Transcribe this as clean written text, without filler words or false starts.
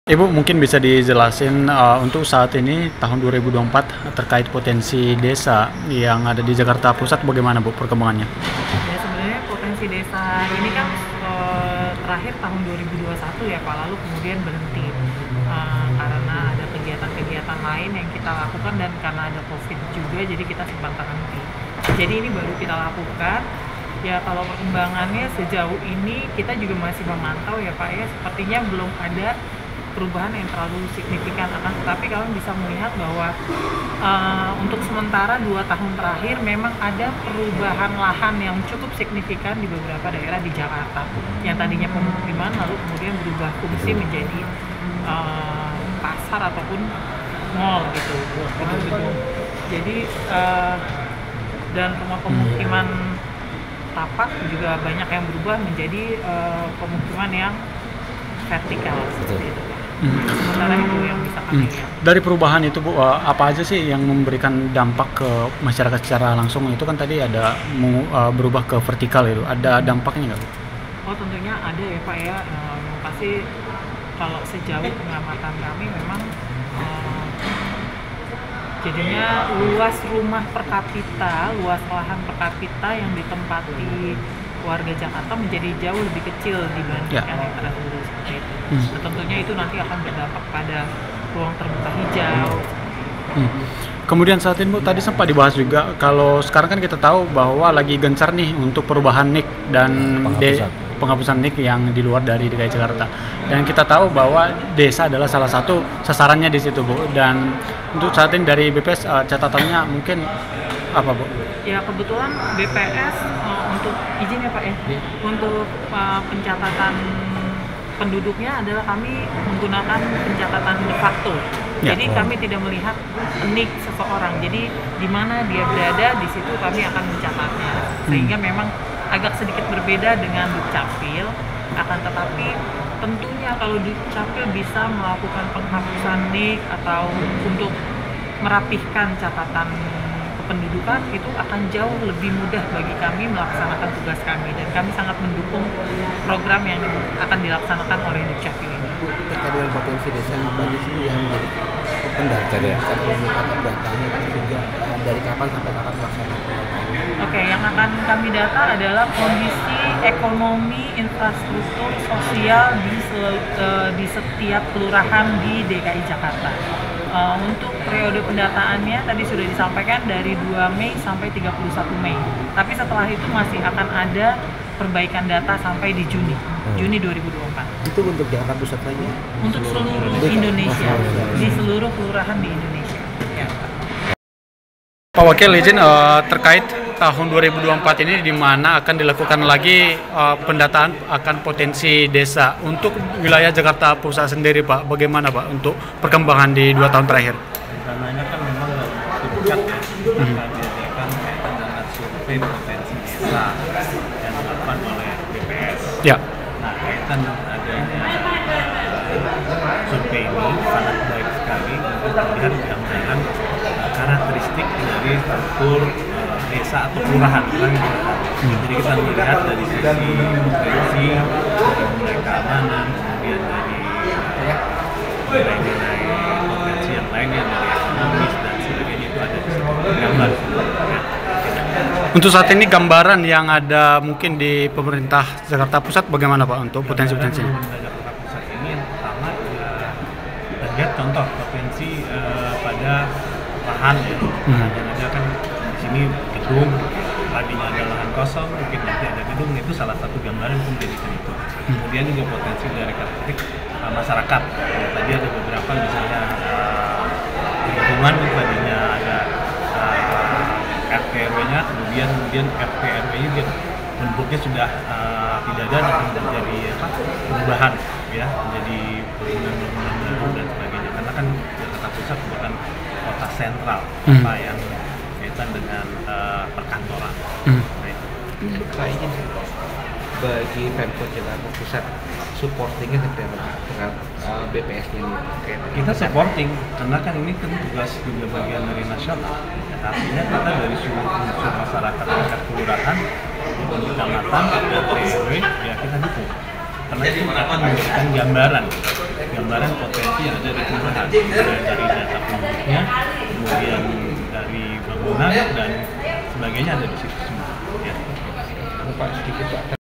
Ibu mungkin bisa dijelasin untuk saat ini tahun 2024 terkait potensi desa yang ada di Jakarta Pusat bagaimana Bu perkembangannya? Ya sebenarnya potensi desa ini kan terakhir tahun 2021 ya Pak, lalu kemudian berhenti karena ada kegiatan-kegiatan lain yang kita lakukan dan karena ada COVID juga jadi kita sempat terhenti. Jadi ini baru kita lakukan. Ya kalau perkembangannya sejauh ini kita juga masih memantau ya Pak ya, sepertinya belum ada perubahan yang terlalu signifikan, akan tetapi kalian bisa melihat bahwa untuk sementara 2 tahun terakhir memang ada perubahan lahan yang cukup signifikan di beberapa daerah di Jakarta yang tadinya pemukiman lalu kemudian berubah fungsi menjadi pasar ataupun mall gitu. Jadi dan rumah pemukiman tapak juga banyak yang berubah menjadi pemukiman yang vertikal seperti itu. Sementara itu yang bisa kami lihat. Dari perubahan itu Bu, apa aja sih yang memberikan dampak ke masyarakat secara langsung? Itu kan tadi ada berubah ke vertikal itu, ada dampaknya nggak Bu? Oh tentunya ada ya Pak ya, pasti kalau sejauh pengamatan kami memang jadinya luas rumah per kapita, luas lahan per kapita yang ditempati warga Jakarta menjadi jauh lebih kecil dibandingkan yang terdahulu seperti itu. Nah, tentunya itu nanti akan berdampak pada ruang terbuka hijau. Kemudian saat ini Bu, tadi sempat dibahas juga kalau sekarang kan kita tahu bahwa lagi gencar nih untuk perubahan NIK dan penghapusan NIK yang di luar dari DKI Jakarta. Dan kita tahu bahwa desa adalah salah satu sasarannya di situ Bu. Dan untuk saat ini dari BPS catatannya mungkin apa Bu? Ya kebetulan BPS untuk izin ya Pak ya, untuk pencatatan penduduknya adalah kami menggunakan pencatatan de facto. Jadi kami tidak melihat NIK seseorang. Jadi di mana dia berada di situ kami akan mencatatnya. Sehingga memang agak sedikit berbeda dengan Dukcapil, akan tetapi tentunya kalau Dukcapil bisa melakukan penghapusan NIK atau untuk merapihkan catatan kependudukan itu akan jauh lebih mudah bagi kami melaksanakan tugas kami dan kami sangat mendukung program yang akan dilaksanakan oleh Dukcapil ini. Terkait dengan potensi desa yang banyak sih yang menjadi pendata ya, datanya itu juga dari kapan sampai kapan melaksanakan pendatanya? Oke, yang akan kami data adalah kondisi ekonomi, infrastruktur, sosial di setiap kelurahan di DKI Jakarta. Untuk periode pendataannya tadi sudah disampaikan dari 2 Mei sampai 31 Mei. Tapi setelah itu masih akan ada perbaikan data sampai di Juni 2024. Itu untuk Jakarta Pusat saja? Untuk seluruh Indonesia, di seluruh kelurahan di Indonesia. Ya. Pak Wakil izin terkait tahun 2024 ini di mana akan dilakukan lagi pendataan akan potensi desa untuk wilayah Jakarta Pusat sendiri Pak, bagaimana Pak untuk perkembangan di 2 tahun terakhir? Rencananya kan memang dibuat diadakan kaitan dengan survei potensi desa yang dilakukan oleh BPS. Ya. Nah kaitan adanya survei ini sangat baik sekali untuk melihat gambaran karakteristik dari struktur desa atau kelurahan. Jadi kita melihat dari sisi potensi, dari mulai keamanan, kemudian dari nilai-nilai potensi yang lainnya dari ekonomis dan sebagainya itu ada di situ gambar. Untuk saat ini gambaran yang ada mungkin di pemerintah Jakarta Pusat bagaimana Pak untuk potensi-potensinya? Jakarta Pusat ini yang pertama terlihat contoh potensi pada lahan ya. Lahan ada kan di sini gedung, tadinya ada lahan kosong, mungkin nanti ada gedung, itu salah satu gambaran yang menjadikan itu. Kemudian juga potensi dari karakteristik masyarakat. Ya, tadi ada beberapa misalnya lingkungan tadinya ada RT RW-nya, kemudian RT RW-nya dia bentuknya sudah tidak ada dan menjadi perubahan ya, menjadi bangunan-bangunan baru dan sebagainya. Karena kan Jakarta Pusat bukan kota sentral, kota yang kaitan dengan perkantoran. Bagi Pemkot Jakarta Pusat supportingnya seperti apa dengan BPS-nya ini? Kita supporting karena kan ini kan tugas juga bagian dari nasional. Artinya kita dari seluruh unsur masyarakat tingkat kelurahan, kecamatan, RT RW ya kita dukung. Karena itu akan memberikan gambaran potensi Iya, dari kelurahan, dari data penduduknya, kemudian dari bangunan dan sebagainya ada di situ semua. Ya. Pak sedikit Pak.